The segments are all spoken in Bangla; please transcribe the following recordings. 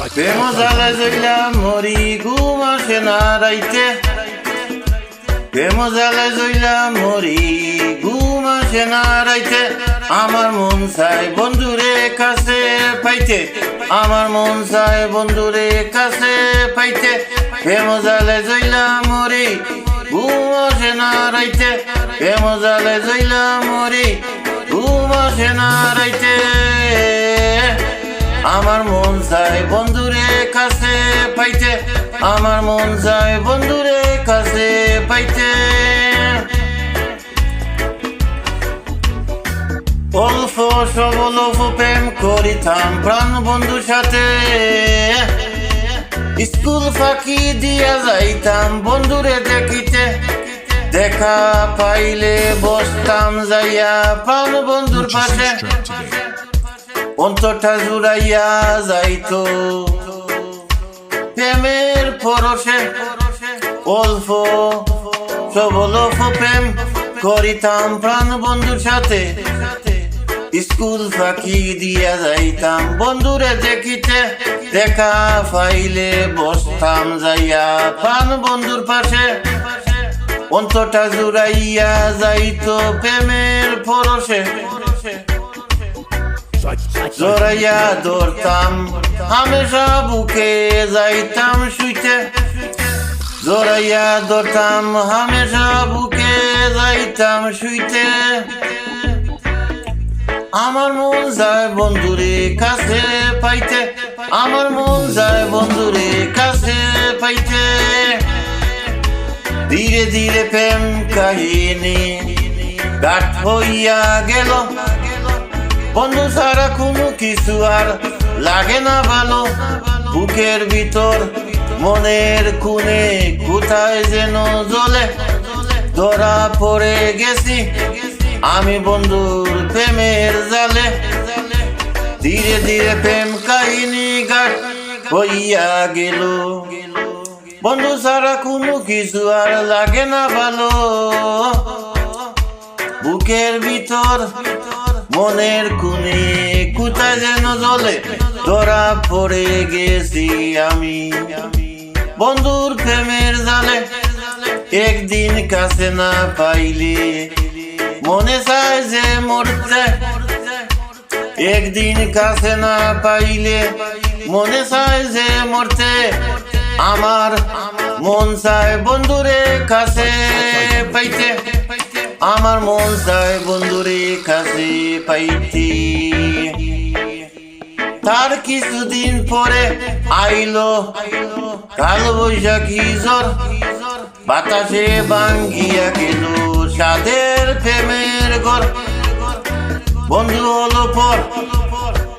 প্রেম জ্বালা জইলা মরি ঘুম আসে না রাইতে প্রেম জ্বালা জইলা মরি ঘুম আসে না রাইতে আমার মন চায় বন্ধুরে কাছে পাইতে আমার মন চায় বন্ধুরে কাছে পাইতে প্রেম জ্বালা জইলা মরি ঘুম আসে না রাইতে প্রেম জ্বালা জইলা মরি ঘুম আসে না রাইতে আমার মন চায় বন্ধুরে কাছে পাইতে আমার মন চায় বন্ধুরে কাছে পাইতে অল্প সবল প্রেম করিতাম প্রাণ বন্ধুর সাথে স্কুল ফাঁকি দিয়া যাইতাম বন্ধুরে দেখিতে দেখা পাইলে বসতাম যাইয়া প্রাণ বন্ধুর পাশে অন্তরটা জুড়াইয়া যাইতো প্রেমের পরশে অল্প সবল প্রেম করিতাম প্রাণ বন্ধুর সাথে স্কুল ফাঁকি দিয়া যাইতাম বন্ধুরে দেখিতে দেখা পাইলে বসতাম যাইয়া প্রাণ বন্ধুর পাশে অন্তরটা জুড়াইয়া যাইতো প্রেমের পরশে জড়াইয়া ধরতাম হামেশা বুকে যাইতাম শুইতে জড়াইয়া ধরতাম হামেশা বুকে যাইতাম শুইতে আমার মন যায় বন্ধুরে কাছে পাইতে আমার মন যায় বন্ধুরে কাছে পাইতে ধীরে ধীরে প্রেম কাহিনী গাঠ হইয়া গেল বন্ধু ছাড়া কোনো কিছু আর লাগে না ভালো বুকের ভিতর মনের কোণে কোথায় যেন জ্বলে ধরা পড়ে গেছি আমি বন্ধুর প্রেমের জালে ধীরে ধীরে প্রেম কাহিনী গাঠ হইয়া গেল বন্ধু ছাড়া কোনো কিছু আর লাগে না ভালো বুকের ভিতর মনের কোণে কোথায় যেন জ্বলে ধরা পড়ে গেছি আমি বন্ধুর প্রেমের জালে একদিন কাছে না পাইলে মনে চায় যে মরতে একদিন কাছে না পাইলে মনে চায় যে মরতে আমার মন চায় বন্ধুরে কাছে পাইতে আমার মন চায় বন্ধুরে কাছে পাইতে তার কিছুদিন পরে আইলো কাল বৈশাখী ঝড় বাতাসে ভাঙ্গিয়া গেল সাদের প্রেমের ঘর বন্ধু হলো পর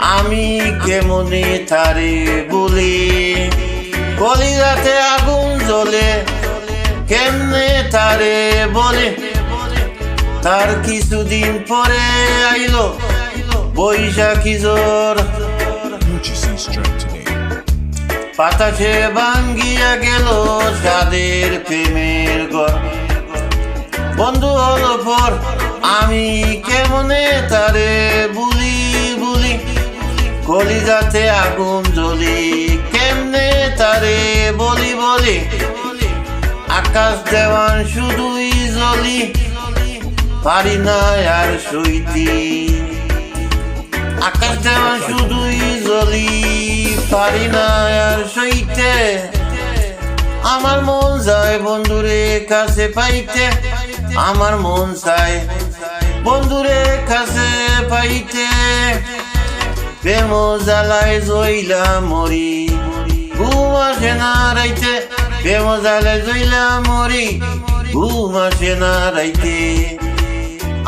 আমি কেমনে তারে বলি কলিজাতে আগুন জ্বলে কেমনে তারে বলে তার কিছুদিন পরে আইলো বৈশাখী ঝড় বাতাসে ভাঙ্গিয়া গেল সাদের প্রেমের ঘর বন্ধু হলো পর আমি কেমনে তারে বলি বলি কলিজাতে আগুন জ্বলি কেমনে তারে বলি বলি আকাশ দেওয়ান শুধুই জ্বলি পারি না আর সইতে আকাশ দেওয়ান শুধুই জ্বলি পারি না আর সইতে আমার মন যায় বন্ধুরে কাছে পাইতে আমার মন চায় বন্ধুরে কাছে পাইতে প্রেম জ্বালায় জইলা মরি ঘুম আসে না রাইতে প্রেম জ্বালায় জইলা মরি ঘুম আসে না রাইতে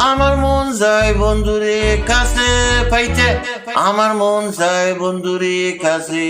আমার মন যায় বন্ধুরে কাছে পাইতে আমার মন চায় বন্ধুরে কাছে